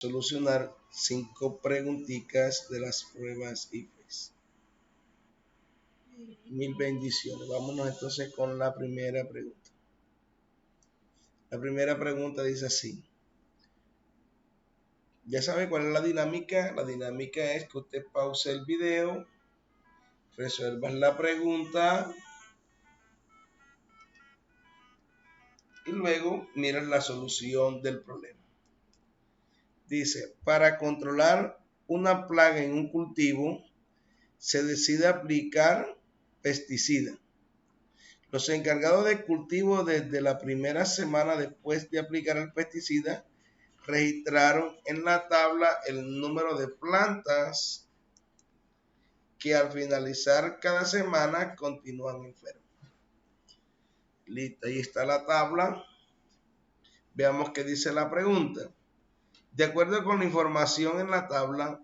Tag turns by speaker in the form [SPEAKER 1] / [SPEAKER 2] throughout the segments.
[SPEAKER 1] solucionar 5 preguntitas de las pruebas IFES. Mil bendiciones. Vámonos entonces con la primera pregunta. La primera pregunta dice así. Ya sabe cuál es la dinámica. La dinámica es que usted pause el video, resuelva la pregunta y luego mira la solución del problema. Dice, para controlar una plaga en un cultivo, se decide aplicar pesticida. Los encargados de cultivo desde la primera semana después de aplicar el pesticida registraron en la tabla el número de plantas que al finalizar cada semana continúan enfermas. Listo, ahí está la tabla. Veamos qué dice la pregunta. De acuerdo con la información en la tabla,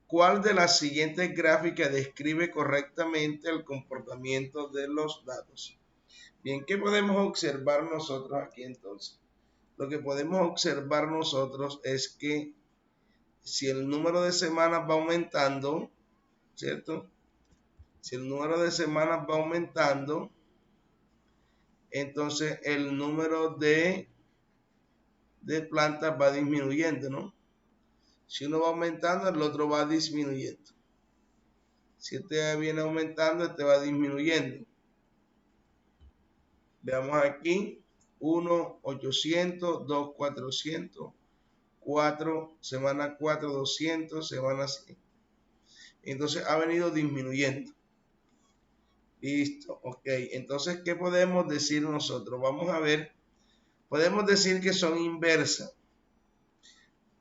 [SPEAKER 1] ¿cuál de las siguientes gráficas describe correctamente el comportamiento de los datos? Bien, ¿qué podemos observar nosotros aquí entonces? Lo que podemos observar nosotros es que si el número de semanas va aumentando, ¿cierto? Si el número de semanas va aumentando, entonces el número de plantas va disminuyendo, ¿no? Si uno va aumentando, el otro va disminuyendo. Si este viene aumentando, este va disminuyendo. Veamos aquí, 1, 800, 2, 400, 4, semana 4, 200, semana 100. Entonces ha venido disminuyendo. Listo, ok. Entonces, ¿qué podemos decir nosotros? Vamos a ver. Podemos decir que son inversas.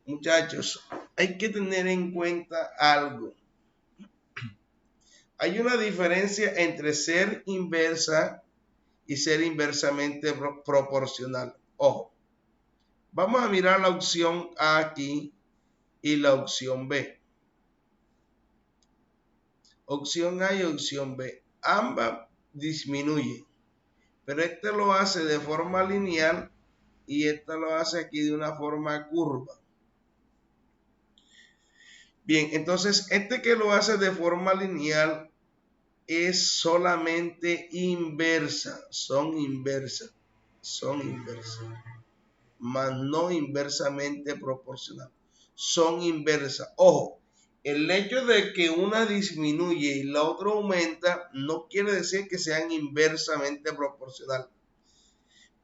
[SPEAKER 1] Muchachos, hay que tener en cuenta algo. Hay una diferencia entre ser inversa y ser inversamente proporcional. Ojo, vamos a mirar la opción A aquí y la opción B. Opción A y opción B. Ambas disminuyen, pero este lo hace de forma lineal y esta lo hace aquí de una forma curva. Bien, entonces este que lo hace de forma lineal es solamente inversa, son inversas, más no inversamente proporcional, son inversas. Ojo, el hecho de que una disminuye y la otra aumenta no quiere decir que sean inversamente proporcional.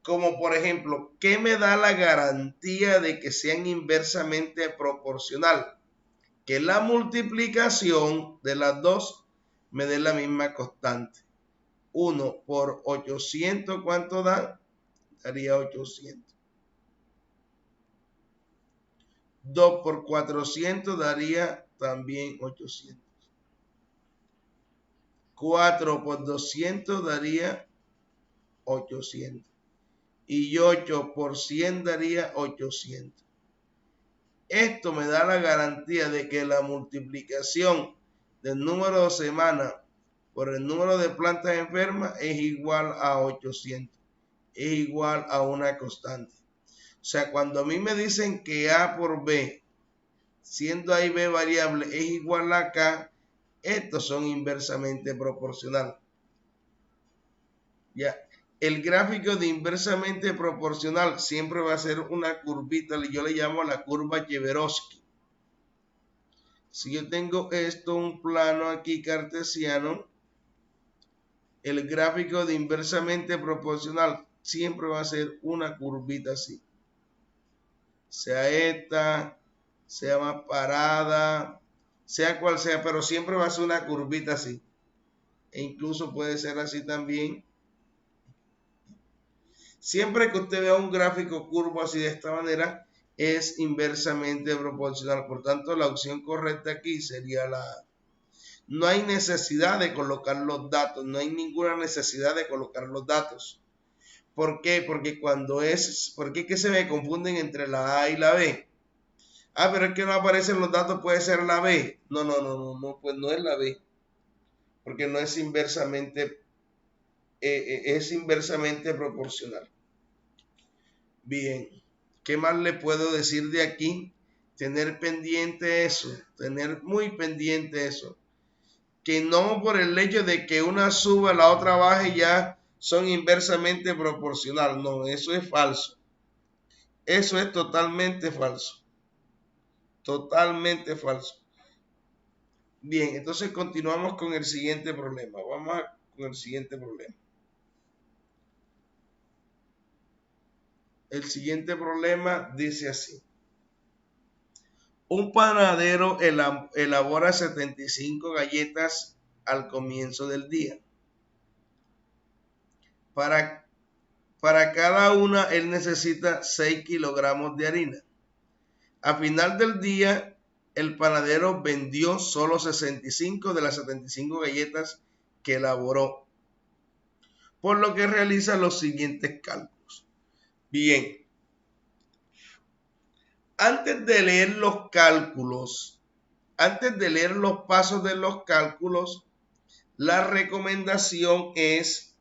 [SPEAKER 1] Como por ejemplo, ¿qué me da la garantía de que sean inversamente proporcional? Que la multiplicación de las dos me dé la misma constante. 1 por 800, ¿cuánto da? Daría 800. 2 por 400 daría también 800. 4 por 200 daría 800. Y 8 por 100 daría 800. Esto me da la garantía de que la multiplicación del número de semanas por el número de plantas enfermas es igual a 800. Es igual a una constante. O sea, cuando a mí me dicen que A por B, siendo A y B variable, es igual a K, estos son inversamente proporcionales. Ya, el gráfico de inversamente proporcional siempre va a ser una curvita, yo le llamo la curva Cheverowski. Si yo tengo esto, un plano aquí cartesiano, el gráfico de inversamente proporcional siempre va a ser una curvita así. Sea esta, sea más parada, sea cual sea, pero siempre va a ser una curvita así. E incluso puede ser así también. Siempre que usted vea un gráfico curvo así de esta manera, es inversamente proporcional. Por tanto, la opción correcta aquí sería la A. No hay necesidad de colocar los datos, no hay ninguna necesidad de colocar los datos. ¿Por qué? Porque porque es que se me confunden entre la A y la B. Ah, pero es que no aparecen los datos, puede ser la B. No, pues no es la B. Porque no es inversamente, es inversamente proporcional. Bien, ¿qué más le puedo decir de aquí? Tener pendiente eso, tener muy pendiente eso. Que no por el hecho de que una suba, la otra baje, ya son inversamente proporcional. No, eso es falso. Eso es totalmente falso. Totalmente falso. Bien, entonces continuamos con el siguiente problema. Vamos con el siguiente problema. El siguiente problema dice así. Un panadero elabora 75 galletas al comienzo del día. Para cada una él necesita 6 kilogramos de harina. A final del día, el panadero vendió solo 65 de las 75 galletas que elaboró, por lo que realiza los siguientes cálculos. Bien, antes de leer los cálculos, antes de leer los pasos de los cálculos, la recomendación es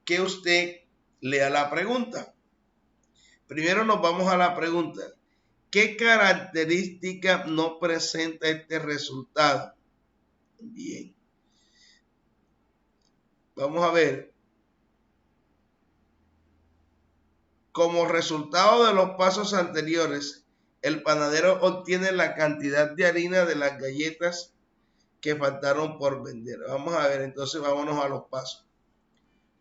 [SPEAKER 1] que usted lea la pregunta. Primero nos vamos a la pregunta. ¿Qué característica no presenta este resultado? Bien. Vamos a ver. Como resultado de los pasos anteriores, el panadero obtiene la cantidad de harina de las galletas que faltaron por vender. Vamos a ver, entonces vámonos a los pasos.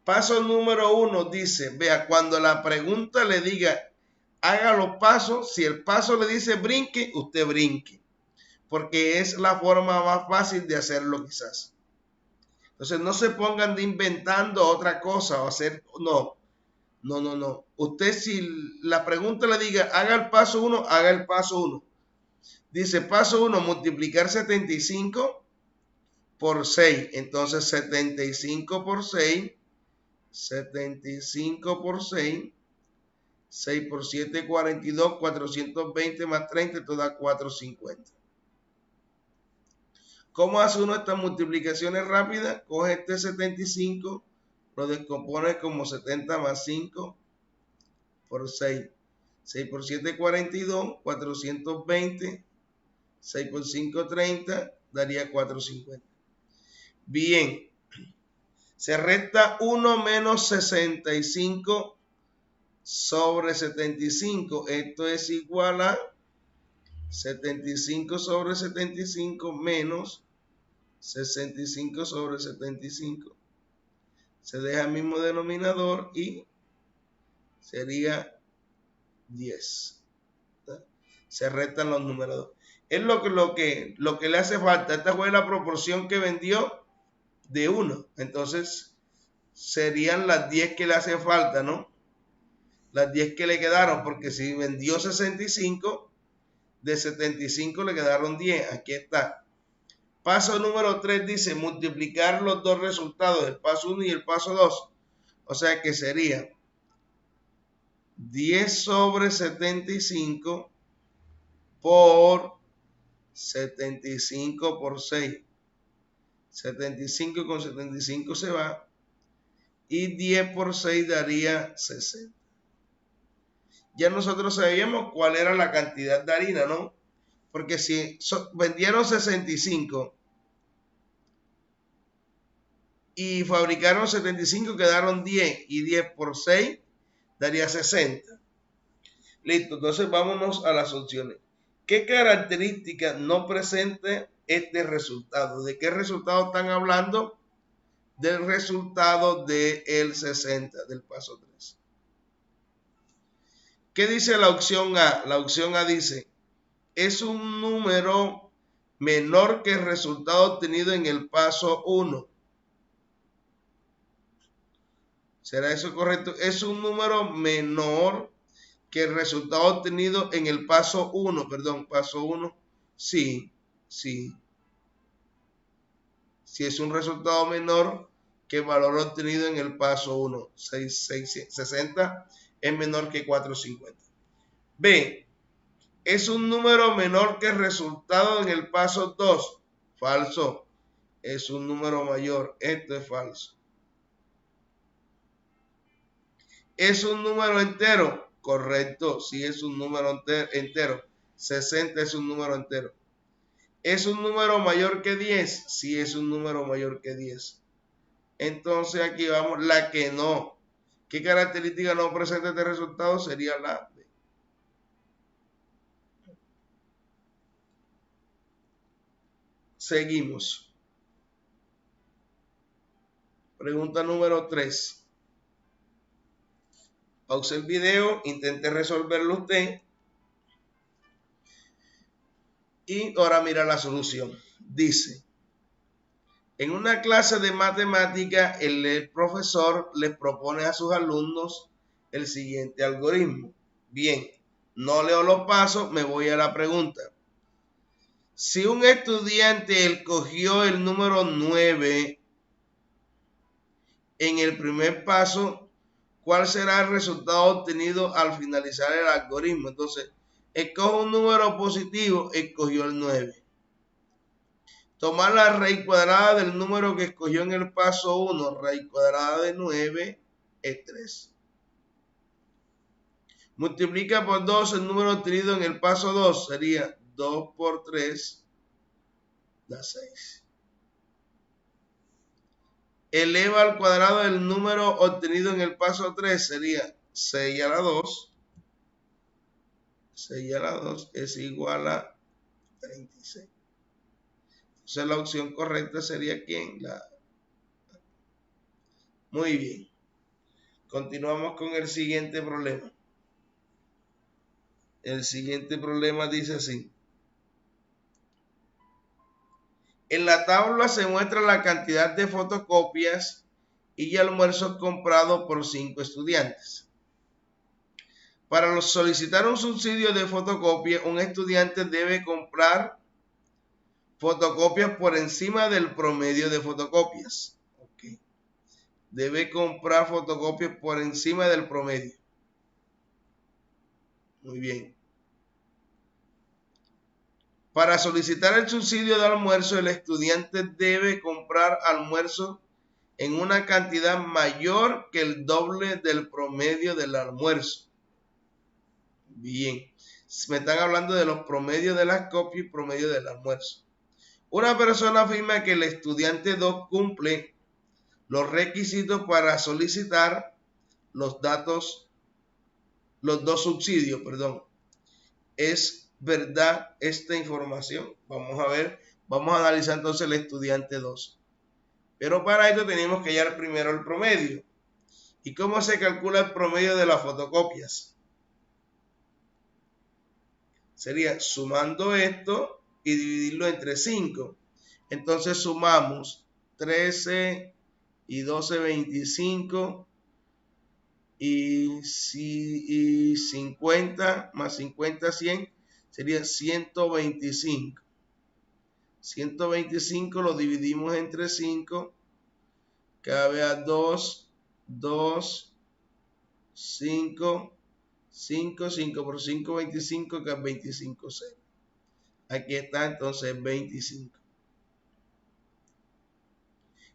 [SPEAKER 1] Paso número 1 dice, vea, cuando la pregunta le diga, haga los pasos, si el paso le dice brinque, usted brinque, porque es la forma más fácil de hacerlo quizás. Entonces no se pongan de inventando otra cosa o hacer, no. Usted si la pregunta le diga, haga el paso 1, haga el paso 1. Dice paso 1, multiplicar 75 por 6. Entonces 75 por 6, 75 por 6, 6 por 7, 42, 420 más 30, esto da 450. ¿Cómo hace uno estas multiplicaciones rápidas? Coge este 75, lo descompone como 70 más 5 por 6. 6 por 7, 42, 420, 6 por 5, 30, daría 450. Bien, se resta 1 menos 65 sobre 75. Esto es igual a 75 sobre 75 menos 65 sobre 75. Se deja el mismo denominador y sería 10. Se restan los números. Es lo que le hace falta. Esta fue la proporción que vendió de 1. Entonces serían las 10 que le hace falta, ¿no? Las 10 que le quedaron, porque si vendió 65, de 75 le quedaron 10. Aquí está. Paso número 3 dice multiplicar los dos resultados, el paso 1 y el paso 2. O sea que sería 10 sobre 75 por 75 por 6. 75 con 75 se va. Y 10 por 6 daría 60. Ya nosotros sabíamos cuál era la cantidad de harina, ¿no? Porque si vendieron 65 y fabricaron 75, quedaron 10. Y 10 por 6 daría 60. Listo, entonces vámonos a las opciones. ¿Qué característica no presenta este resultado? ¿De qué resultado están hablando? Del resultado del 60, del paso 3. ¿Qué dice la opción A? La opción A dice, es un número menor que el resultado obtenido en el paso 1. ¿Será eso correcto? Es un número menor que el resultado obtenido en el paso 1. Perdón, paso 1. Sí. Si es un resultado menor que el valor obtenido en el paso 1. 60 es menor que 450. B. Es un número menor que el resultado en el paso 2. Falso. Es un número mayor. Esto es falso. ¿Es un número entero? Correcto. Sí, es un número entero. 60 es un número entero. ¿Es un número mayor que 10? Sí, es un número mayor que 10. Entonces aquí vamos, la que no. ¿Qué característica no presenta este resultado? Sería la B. Seguimos. Pregunta número 3. Pause el video, intente resolverlo usted. Y ahora mira la solución. Dice, en una clase de matemática, el profesor les propone a sus alumnos el siguiente algoritmo. Bien, no leo los pasos, me voy a la pregunta. Si un estudiante escogió el número 9 en el primer paso, ¿cuál será el resultado obtenido al finalizar el algoritmo? Entonces, escoge un número positivo, escogió el 9. Tomar la raíz cuadrada del número que escogió en el paso 1, raíz cuadrada de 9 es 3. Multiplica por 2 el número obtenido en el paso 2, sería 2 por 3, da 6. Eleva al cuadrado el número obtenido en el paso 3, sería 6 a la 2. 6 a la 2 es igual a 36. Entonces la opción correcta sería ¿quién? La. Muy bien. Continuamos con el siguiente problema. El siguiente problema dice así. En la tabla se muestra la cantidad de fotocopias y almuerzos comprados por 5 estudiantes. Para solicitar un subsidio de fotocopia, un estudiante debe comprar fotocopias por encima del promedio de fotocopias. Okay. Debe comprar fotocopias por encima del promedio. Muy bien. Para solicitar el subsidio de almuerzo, el estudiante debe comprar almuerzo en una cantidad mayor que el doble del promedio del almuerzo. Bien, me están hablando de los promedios de las copias y promedio del almuerzo. Una persona afirma que el estudiante 2 cumple los requisitos para solicitar los dos subsidios, ¿Es verdad esta información? Vamos a ver, vamos a analizar entonces el estudiante 2. Pero para esto tenemos que hallar primero el promedio. ¿Y cómo se calcula el promedio de las fotocopias? Sería sumando esto y dividirlo entre 5. Entonces sumamos 13 y 12, 25 y 50 más 50, 100, sería 125. 125 lo dividimos entre 5, cabe a 2, 2, 5, 5, 5 por 5, 25, que es 25, 0. Aquí está entonces 25.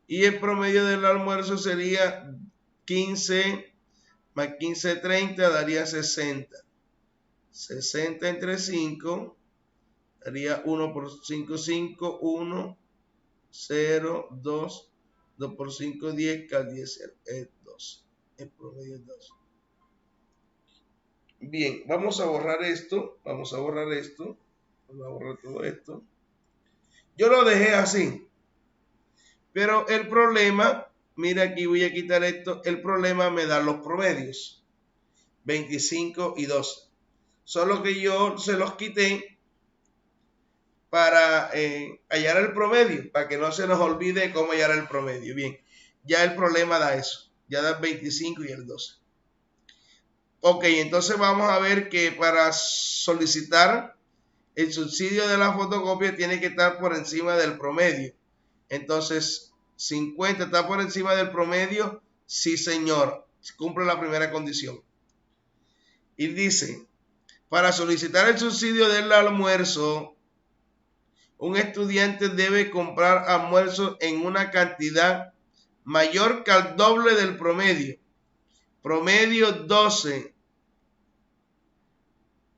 [SPEAKER 1] Y el promedio del almuerzo sería 15 más 15, 30, daría 60. 60 entre 5, daría 1 por 5, 5, 1, 0, 2, 2 por 5, 10, que al 10 es 2. El promedio es 2. Bien, vamos a borrar esto. Vamos a borrar todo esto. Yo lo dejé así. Pero el problema, mira aquí voy a quitar esto. El problema me da los promedios. 25 y 12. Solo que yo se los quité para hallar el promedio, para que no se nos olvide cómo hallar el promedio. Bien, ya el problema da eso. Ya da el 25 y el 12. Ok, entonces vamos a ver que para solicitar el subsidio de la fotocopia tiene que estar por encima del promedio. Entonces, 50 está por encima del promedio. Sí, señor. Cumple la primera condición. Y dice, para solicitar el subsidio del almuerzo, un estudiante debe comprar almuerzo en una cantidad mayor que al doble del promedio. Promedio 12.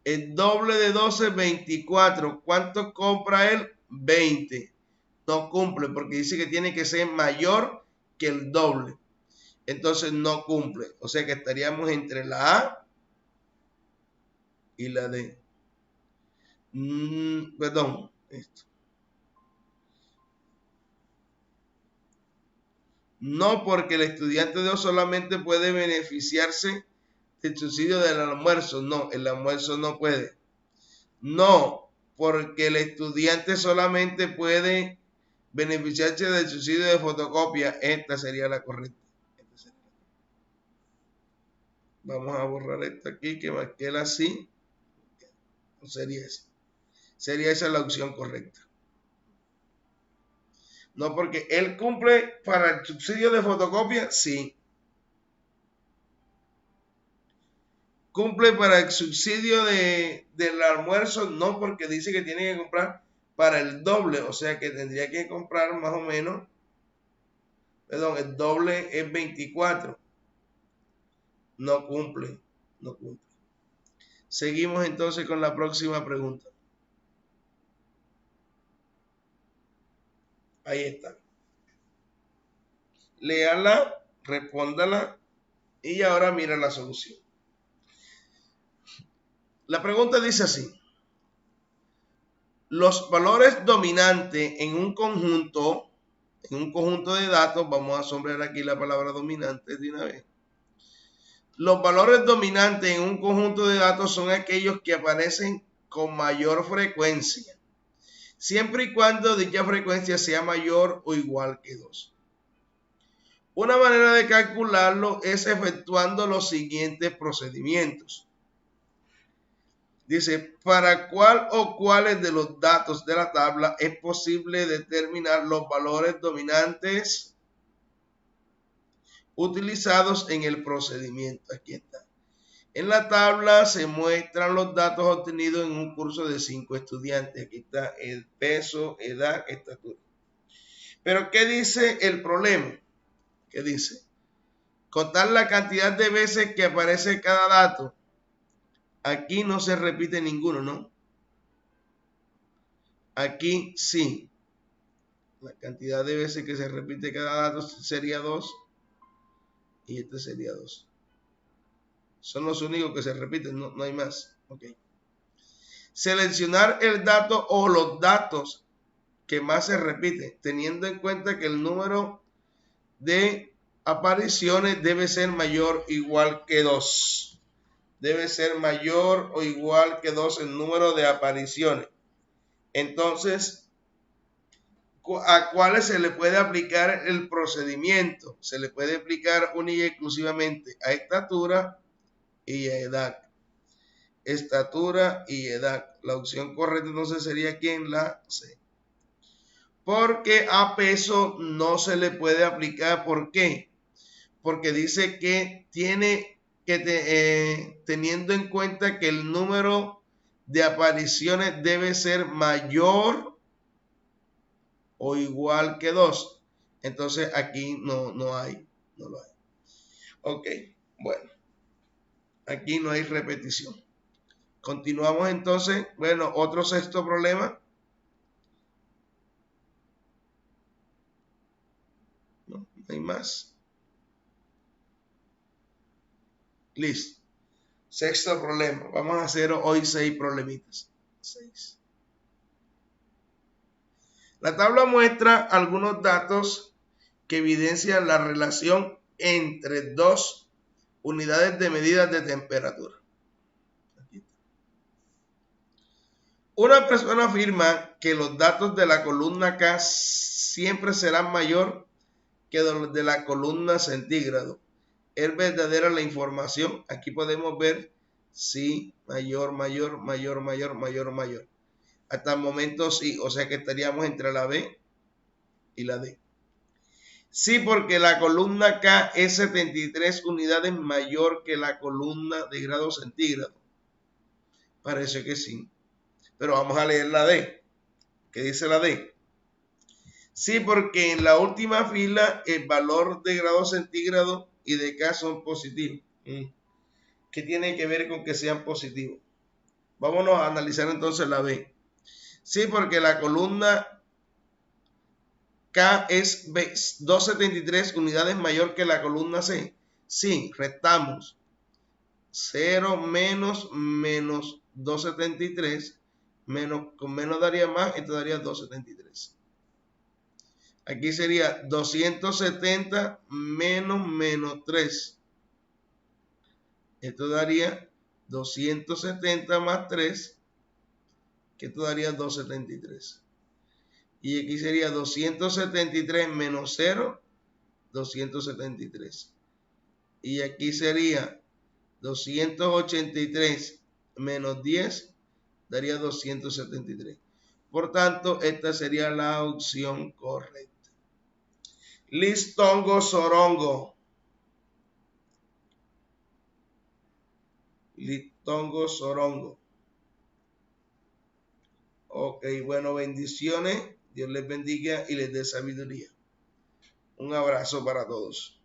[SPEAKER 1] El doble de 12 es 24. ¿Cuánto compra él? 20. No cumple porque dice que tiene que ser mayor que el doble. Entonces no cumple. O sea que estaríamos entre la A y la D. Perdón. Esto. No, porque el estudiante de hoy solamente puede beneficiarse del subsidio del almuerzo. No, el almuerzo no puede. No, porque el estudiante solamente puede beneficiarse del subsidio de fotocopia. Esta sería la correcta. Vamos a borrar esto aquí, que marqué la así. No sería esa. Sería esa la opción correcta. No, porque él cumple para el subsidio de fotocopia, sí. Cumple para el subsidio del almuerzo, no, porque dice que tiene que comprar para el doble, o sea que tendría que comprar más o menos, perdón, el doble es 24. No cumple, no cumple. Seguimos entonces con la próxima pregunta. Ahí está. Léala, respóndala y ahora mira la solución. La pregunta dice así. Los valores dominantes en un conjunto de datos, vamos a sombrear aquí la palabra dominante de una vez. Los valores dominantes en un conjunto de datos son aquellos que aparecen con mayor frecuencia, siempre y cuando dicha frecuencia sea mayor o igual que 2. Una manera de calcularlo es efectuando los siguientes procedimientos. Dice, ¿para cuál o cuáles de los datos de la tabla es posible determinar los valores dominantes utilizados en el procedimiento? Aquí está. En la tabla se muestran los datos obtenidos en un curso de 5 estudiantes. Aquí está el peso, edad, estatura. Pero ¿qué dice el problema? ¿Qué dice? Contar la cantidad de veces que aparece cada dato. Aquí no se repite ninguno, ¿no? Aquí sí. La cantidad de veces que se repite cada dato sería 2 y este sería 2. Son los únicos que se repiten, no hay más. Okay. Seleccionar el dato o los datos que más se repiten, teniendo en cuenta que el número de apariciones debe ser mayor o igual que 2. Debe ser mayor o igual que 2 el número de apariciones. Entonces, ¿a cuáles se le puede aplicar el procedimiento? Se le puede aplicar única y exclusivamente a estatura y a edad. Estatura y edad. La opción correcta entonces sería ¿quién? La C. Porque a peso no se le puede aplicar. ¿Por qué? Porque dice que tiene que teniendo en cuenta que el número de apariciones debe ser mayor o igual que 2. Entonces aquí no hay, no lo hay. Ok, bueno, aquí no hay repetición. Continuamos entonces. Bueno, otro sexto problema. No hay más. Listo. Sexto problema. Vamos a hacer hoy 6 problemitas. 6. La tabla muestra algunos datos que evidencian la relación entre dos unidades de medidas de temperatura. Una persona afirma que los datos de la columna K siempre serán mayor que los de la columna centígrado. ¿Es verdadera la información? Aquí podemos ver sí, mayor. Hasta el momento sí, o sea que estaríamos entre la B y la D. Sí, porque la columna K es 73 unidades mayor que la columna de grado centígrado. Parece que sí. Pero vamos a leer la D. ¿Qué dice la D? Sí, porque en la última fila el valor de grado centígrado y de K son positivos. ¿Qué tiene que ver con que sean positivos? Vámonos a analizar entonces la B. Sí, porque la columna K es 273 unidades mayor que la columna C. Sí, restamos 0 menos 273, con menos daría más, esto daría 273. Aquí sería 270 menos 3. Esto daría 270 más 3, que esto daría 273. Y aquí sería 273 menos 0, 273. Y aquí sería 283 menos 10, daría 273. Por tanto, esta sería la opción correcta. Listongo sorongo. Listongo sorongo. Ok, bueno, bendiciones. Dios les bendiga y les dé sabiduría. Un abrazo para todos.